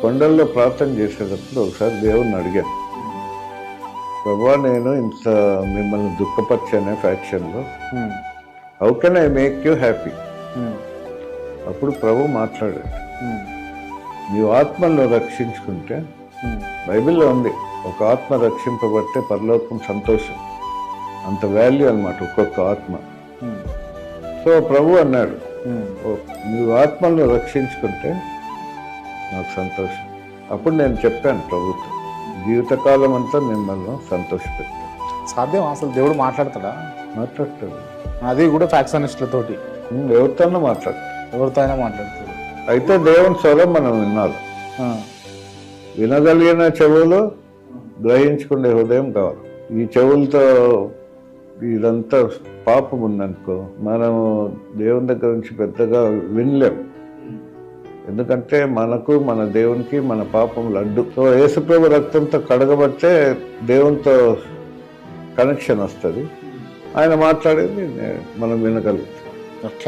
కొండల్లో ప్రార్థన చేసేటప్పుడు ఒకసారి దేవుణ్ణి అడిగాను, ప్రభా నేను ఇంత మిమ్మల్ని దుఃఖపరిచానే ఫ్యాక్షన్లో, how can I make you happy? అప్పుడు ప్రభు మాట్లాడాడు, నీవు ఆత్మలను రక్షించుకుంటే, బైబిల్లో ఉంది ఒక ఆత్మ రక్షింపబడితే పరలోకం సంతోషం, అంత వాల్యూ అన్నమాట ఒక్కొక్క ఆత్మ. సో ప్రభు అన్నాడు, నీవు ఆత్మలను రక్షించుకుంటే నాకు సంతోషం. అప్పుడు నేను చెప్పాను ప్రభుత్వం, జీవితకాలం అంతా మిమ్మల్ని సంతోషపెట్టాను. సాధ్యం అసలు దేవుడు మాట్లాడతాడా? మాట్లాడతాడు. అది కూడా ఫ్యాక్షనిస్టులతోటి ఎవరితోనో మాట్లాడతాడు, ఎవరితో అయినా మాట్లాడతాడు. అయితే దేవుని స్వరం మనం వినాలి. వినగలిగిన చెవులు, గ్రహించుకునే హృదయం కావాలి. ఈ చెవులతో ఇదంతా పాపం ఉందనుకో, మనం దేవుని దగ్గర నుంచి పెద్దగా వినలేం. ఎందుకంటే మనకు మన దేవునికి మన పాపం లడ్డు. సో యేసుప్రభు రక్తంతో కడగబట్టే దేవునితో కనెక్షన్ వస్తుంది. ఆయన మాట్లాడేది మనం వినగలుగుతాం. ఓకే.